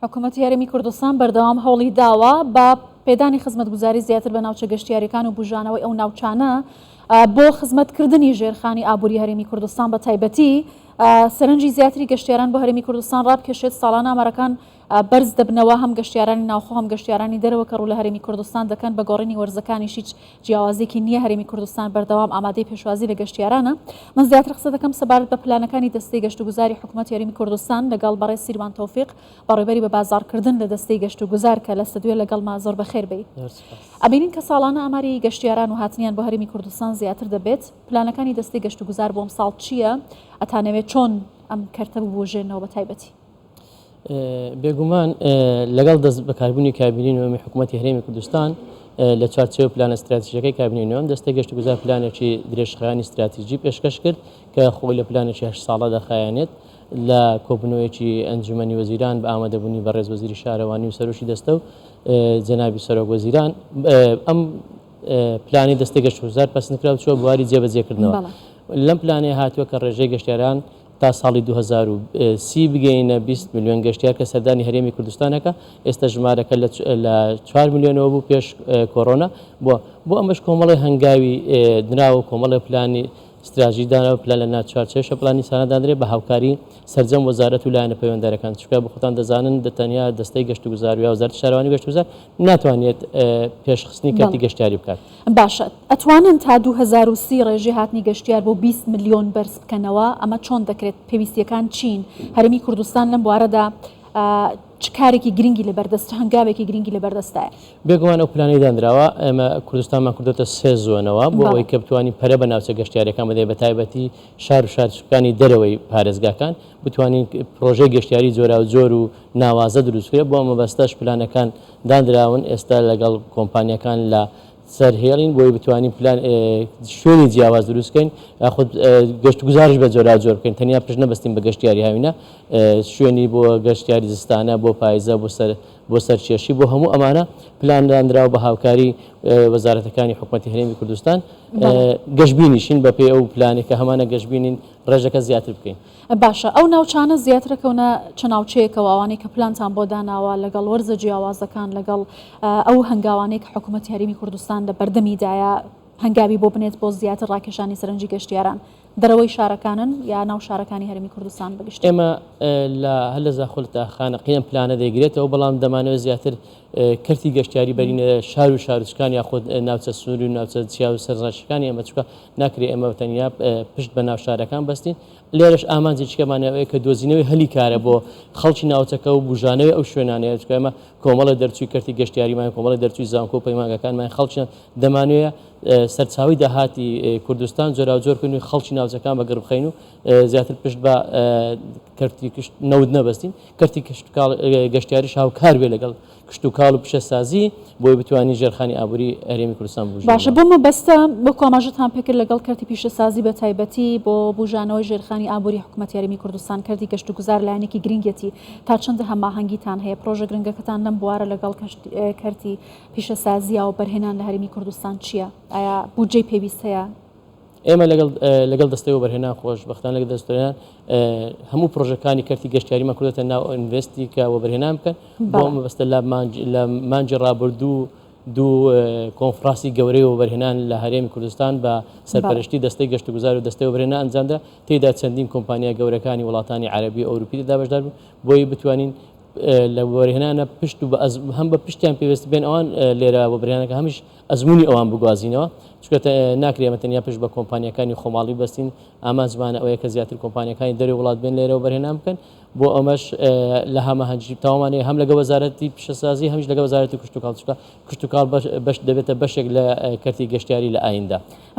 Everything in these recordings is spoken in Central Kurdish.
حکوومەتی هەرێمی کوردستان بەردەوام هەوڵی داوە بە پێدانی خزمەتگوزاری زیاتر بە ناوچە گەشتیاریەکان و بژانەوەی ئەو ناوچانە بۆ خزمەتکردنی ژێرخانی ئابووری هەرێمی کوردستان بە تایبەتی سەرنجی زیاتری گەشتیاران بۆ هەرێمی کوردستان ڕابکێشێت. ساڵانە ئامارەکان بەرز دەبنەوە هەم گەشتیارانی ناوخۆ هەم گەشتیارانی دەرەوە کە ڕوو لە هەرێمی کوردستان دەکەن بە گۆڕینی وەرزەکانیش هیچ جیاوازێکی نییە. هەرێمی کوردستان بەردەوام ئامادەی پێشوازی لە گەشتیارانە. من زیاتر قسە دەکەم سەبارەت بە پلانەکانی دەستەی گەشت و گوزاری حکوومەتی هەرێمی کوردستان لەگەڵ بەڕێز سیروان تەوفیق بەڕێوەبەری بە بازاڕکردن لە دەستەی گەشت و گوزار کە لە سەدوێ لەگەڵما زۆر بەخێر بێت. ئەبینین کە ساڵانە ئاماری گەشتیاران و هاتنیان بۆ هەرێمی کوردستان زیاتر دەبێت. پلانەکانی دەستەی گەشت و گوزار بۆم ساڵ چییە؟ ئەتانەوێت چۆن ئەم کەرتە ببوژێنەوە بە تایبەتی؟ بێگومان لەگەڵ دەست بەکاربوونی کابینینەوەی حکوومەتی هەرێمی کوردستان لە چارچێوە پلانە استراتیژیەکەی کابینینەوەم دەستەی گەشت و گوزار پلانێکی درێژخایانی استراتیژی پێشکەش کرد کە خۆی لە پلانێکی 8 ساڵە دەخایەنێت لە کۆبنەوەیەکی ئەنجومەنی وەزیران بە ئامادەبوونی بەڕێز وەزیری شارەوانی و سەرۆشی دەستە و جەنابی سەرۆک وەزیران ئەم پلانی دەستەی گەشت و گوزار پەسەندکرا چووە بواری جێبەجێکردنەوە. لەم پلانەیە هاتووە کە ڕێژەی گەشتیاران تا ساڵی 2030 بگەینە 20 میلیۆن گەشتیار کە سەردانی هەرێمی کوردستانەکە. ئێستا ژمارەکە لە 4 میلیۆنەوە بوو پێش کۆڕۆنا. بۆ ئەمەش کۆمەڵی هەنگاوی دراوە کۆمەڵی پلانی استراتیژیدانەوە پلان لە ناوچارچێشە پلانی سانەدانرێت بە هاوکاری سەرجەم وەزارەت و لایەنە پەیوەنددارەکان. چونکە بخۆتان دەزانن دەتەنیا دەستەی گەشت و گوزار و وەزارەتی شارەوانی گەشت و گوزار ناتوانێت پێشخستنی کاتی گەشتیاری بکات. باشە ئەتوانن تا 2030 ڕێژەی هاتنی گەشتیار بۆ 20 میلیۆن بەرز بکەنەوە. ئەمە چۆن دەکرێت؟ پێویستیەکان چین؟ هەرێمی کوردستان لەم بوارەدا چ کارێکی گرنگی لەبەردەست هەنگاوێکی گرنگی لەبەردەستایە؟ بێگومان ئەو پلانەی دانراوە ئێمە کوردستانمان کردوتە 3 زۆنەوە بۆ ئەوەی کە بتوانین پەرە بە ناوچە گەشتیاریەکان بدەین بە تایبەتی شار و شارچووکانی دەرەوەی پارێزگاکان بتوانین پرۆژەی گەشتیاری جۆرا و جۆر و ناوازە دروستکرێت. بۆ ئەمە بەستەش پلانەکان دانراون ئێستا لەگەڵ کۆمپانیەکان لە سەرهێڵین بۆی بتوانین پلان شوێنی جیاواز دروستکەین یاخود گەشت و گوزارش بە جۆرا جۆر بکەین. تەنیا پشت نەبەستین بە گەشتیاری هاوینە شوێنی بۆ گەشتیاری زستانە بۆ پاییزە بۆ سەرچێشی بۆ هەموو ئەمانە پلاندانراوە بە هاوکاری وەزارەتەکانی حکوومەتی هەرێمی کوردستان. گەشتبینیشین بە پێی ئەو پلانی کە هەمانە گەشتبینین ڕێژەکە زیاتر بکەین. باشە ئەو ناوچانە زیاترەکەونە چ ناوچەیەکەوە ئەوانەی کە پلانتان بۆ داناوە لەگەڵ وەرزە جیاوازەکان لەگەڵ ئەو هەنگاوانەی کە حکوومەتی هەرێمی کوردستان لە بەردەمیدایە هەنگاوی بۆ بنێت بۆ زیاتر ڕاکێشانی سەرنجی گەشتیاران دەرەوەی شارەکانن یا ناو شارەکانی هەرێمی کوردستان بگشت؟ ئێمە هەر لە زاخۆلتا خانەقیەم پلانە دەیگرێتەوە بەڵام دەمانەوە زیاتر کەرتی گەشتیاری بەرینە شار و شارچکان یاخود ناوچە سنووری و ناوچە چیا و سەرنجڕاکێشەکانی ئەمە چکە ناکرێت ئێمە تەنیا پشت بە ناو شارەکان بەستین. لێرەش ئامانجێکمانەوەی کە دۆزینەوەی هەلی کارە بۆ خەڵکی ناوچەکە و بژانەوەی ئەو شوێنانەیە چکە ئێمە کۆمەڵە دەرچووی کەرتی گەشتیاریمان کۆمەڵە دەرچووی زانکۆ و پەیمانگەکانمان خەڵکیان دەمانوێت سەرچاوی داهاتی کوردستان جۆرا و جۆرکردنی خەڵکی ناوچەکان بەگەڕ بخەین و زیاتر پشت بە کەرتی کشت نەود نەبەستین. کەرتی گەشتیاریش هاوکار بێ لەگەڵ کشت و کاڵ و پیشەسازی بۆی بتوانین ژێرخانی ئابووری هەرێمی کوردستان بژین. باشە بۆ مەبەستە بۆ کۆماژتان پێکرد لەگەڵ کەرتی پیشەسازی بە تایبەتی بۆ بژانەوەی ژێرخانی ئابووری حکوومەتی هەرێمی کوردستان کەرتی گەشت و گوزار لایەنێکی گرنگەتی تا چەندە هەماهەنگیتان هەیە پرۆژە گرنگەکەتان لەم بوارە لەگەڵ کەرتی پیشەسازیە و بەرهێنان لە هەرێمی کوردستان چییە؟ ئایا بودجەی پێویست هەیە؟ ئێمە لەگەڵ دەستەوە بەرهێنان خۆشبەختانە لەگەڵ دەستۆیان هەموو پرۆژەکانی کەرتی گەشتیاریمان کردێتە ناو ئینڤستی کە وە بەرهێنان بکەن. بۆ مەبەستە لە مانجی ڕابردوو دوو کۆنفراسی گەورەی و بەرهێنان لە هەرێمی کوردستان بە سەرپەرشتی دەستەی گەشت و گوزار و دەستەوە بەرهێنان ئەنجامدا تێدا چەندین کۆمپانیا گەورەکانی وڵاتانی عەرەبی ئەوروپی تێدا بەشدار بوون بۆی بتوانین لە وەرهێنانە پشت و هەم بە پشتیان پێویست بێن ئەوان لێرە بە بەرهێنانەکە هەمیش ئەزمموی ئەوان بگوازینەوە چکە ناکرێمە تەنیا پشت بە کۆمپانیەکانی خۆماڵی بەستین ئامانجمانە ئەوەیە کە زیاتر کۆمپانیەکانی دەری وڵات بێن لێرە و بەرهێنان بکەن. بۆ ئەمەش لە هەماهەنگی تاوانەیە هەم لەگە وەزارەتی پیشەسازی هەمیش لەگە وەزارەتی کشت و کاڵ کشت و کاڵ بەش دەبێتە بەشێک لە کەرتی گەشتیاری لە ئایندا.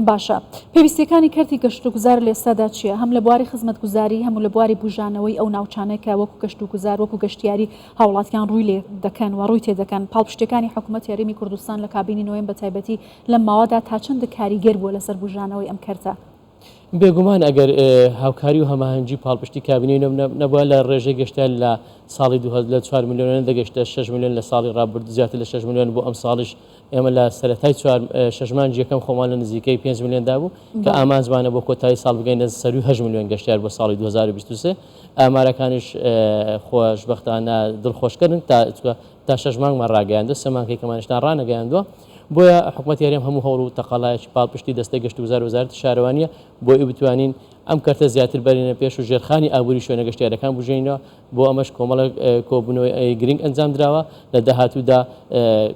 باشە پێویستیەکانی کەرتی گەشت و گوزار لە ئێستادا چییە؟ هەم لە بواری خزمەتگوزاری هەموو لە بواری بژانەوەی ئەو ناوچانەیە وەکو گەشت و گوزار وەکو گەشتیاری هاوڵاتیان ڕووی لێ دەکەن و ڕووی تێدەکەن. پاڵپشتەکانی حکوومەتی هەرێمی کوردستان لە کابینی نوێم بە تایبەتی لەم ماوەدا تا چەندە کاریگەر بووە لەسەر بژانەوەی ئەم کەرتە؟ بێگومان ئەگەر هاوکاری و هەماهەنگی پاڵپشتی کابینەی نەبووە لە ڕێژەی گەشتیار لە ساڵی 4 میلیۆن دەگەشتە 6 میلیۆن لە ساڵی ڕابرد زیاتر لە 6 میلیۆن بۆ ئەم ساڵش ئێمە لە سەرەتای 6 مانگی یەکەم خۆمان لە نزیکەی 5 میلیۆندا بوو کە ئامانزمانە بۆ کۆتایی ساڵ بگەینە سەر 8 میلیۆن گەشتیار بۆ ساڵی 2023 ئامارەکانیش خۆشبەختانە دڵخۆشکردن تا 6 مانگمان ڕاگەیاندە 3 مانگی کەمانشتان ڕانەگەیاندووە بۆیە حکوومەتی هەرێم هەموو هەوڵ و تەقاڵایەکی پاڵپشتی دەستەی گەشت و وەزارەتی شارەوانیە بۆی بتوانین ئەم کەرتە زیاتر بەرێنە پێش و ژێرخانی ئابووری شوێنە گەشتیارەکان بژێنەوە بۆ ئەمەش کۆمەڵە کۆبوونەوەی گرنگ ئەنجام درراوە لە داهاتوودا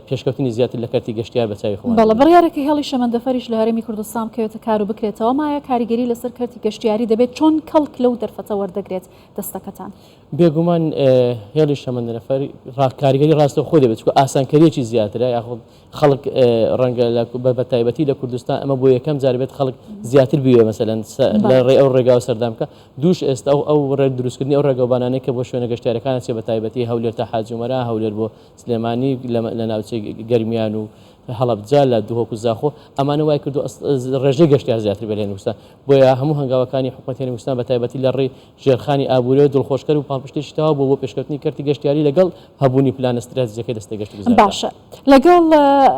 پێشکەوتنی زیاتر لە کەرتی گەشتیار بەچاوی خۆمان. بەڵێ بڕیارێکی هێڵی شەمەندەفەریش لە هەرێمی کوردستان بکەوێتە کار و بکرێتەوە مایە کاریگەری لەسەر کەرتی گەشتیاری دەبێت چۆن کەڵک لەو دەرفەتە وەردەگرێت دەستەکەتان. بێگومان هێڵی شەمەندەفەری کاریگەری ڕاستە خۆ دەبێت چکە ئاسانکاریەکی زیاترە یاخود خەڵک ڕەنگە بە تایبەتی لە کوردستان ئەمە بۆ یەکەم جار بێت خەڵک زیاتر بوێ مەسەلەن لە ڕێ ئەو ڕێگا و سەردامکە دووش ئێستا ئەو ڕێ دروستکردنی ئەو ڕێگەوبانانەی کە بۆ شوێنە گەشتیارەکانە چێ بە تایبەتی هەولێر تا حاجومەرا هەولێر بۆ سلێمانی لە ناوچەی گەرمیان و هەڵەبجا لە دوهۆک و زاخۆ ئەمانە وای کردو ڕێژەی گەشتیار زیاتر بێنن وستان بۆیە هەموو هەنگاوەکانی حکوومەتی هەرێمی بە تایبەتی لە ڕێی ژێرخانی ئابووری و دڵخۆشکەر و پاڵپشتێکی تەواو بۆ پێشکەوتنی کەرتی گەشتیاری لەگەڵ هەبوونی پلانە استراتیژیەکەی دەستەی گەشت گوزارەکان. باشە لەگەڵ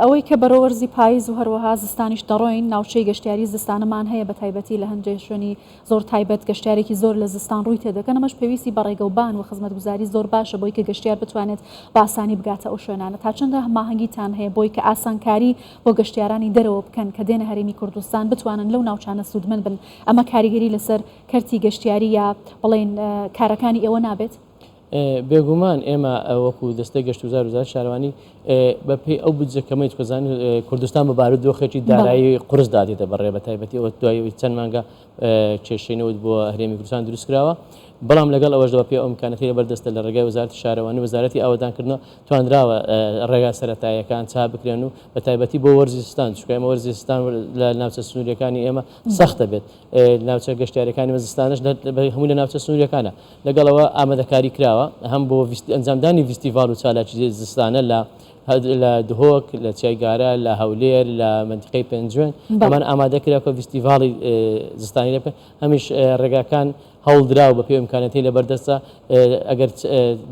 ئەوەی کە بەرەوەرزی پاییز و هەروەها زستانیش دەڕۆین ناوچەی گەشتیاری زستانەمان هەیە بە تایبەتی لە هەندێک شوێنی زۆر تایبەت گەشتیارێکی زۆر لە زستان ڕووی تێدەکەن ئەمەش پێویستی بە ڕێگەوبان و خزمەتگوزاری زۆر باشە بۆی کە گەشتیار بتوانێت بە ئاسانی بگاتە ئەو شوێنانە تا چەندە هەماهەنگیتان هەیە بۆی کە ئاسانکاری بۆ گەشتیارانی دەرەوە بکەن کە دێنە هەرێمی کوردستان بتوانن لەو ناوچانە سوودمەند بن ئەمە کاریگەری لەسەر کەرتی گەشتیاری یا بڵێن کارەکانی ئێوە نابێت. بێگومان ئێمە وەکو دەستەی گەشت و وزارەتی شارەوانی بەپێی ئەو بودجەکەمەی کوزان کوردستان بە بارودۆخێکی دارایی قورس دادێتە بەڕێ بە تایبەتی ئەوە دوای چەند مانگە کێشەی بۆ هەرێمی کوردستان دروست کراوە بەڵام لەگەڵ ئەوەشەوە پێ ئەو ئیمکانەتی بەردەستە لە ڕێگای وزارەتی شارەوانی وەزارەتی ئاوادانکردنەوە توانراوە ڕێگا سەرەتاییەکان چا بکرێن و بە تایبەتی بۆ وەرزستان چکە ئێمە وەرزستان لە ناوچە سنووریەکانی ئێمە سەختە بێت ناوچە گەشتیارەکانی وەرزستانش هەموو لە ناوچە سنووریەکانە لەگەڵەوە ئامادەکاری کراوە هەم بۆ ئەنجامدانی فیستیڤال و چالاکی زستانە لە دهۆک لە چایگارە لە هەولێر لە منتیقەی پێنجوێن ئەمان ئامادەکرا کە فیستیڤاڵی زستانی لەکە هەمیش ڕێگاکان هەوڵدراوە بە پێ ئیمکانەتی لە بەردەستە ئەگەر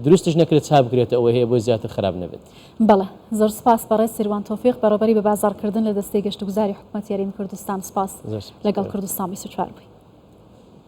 دروستش نەکرێت چا بکرێتە ئەوە هەیە بۆ زیاتر خراپ نەبێت. بەڵێ زۆر سپاس بەڕێز سیروان تۆفیق بەڕێوەبەری بە بازارکردن لە دەستەی گەشت و گوزاری حکوومەتی هەرێمی کوردستان سپاس لەگەڵ کوردستان 24 بووی.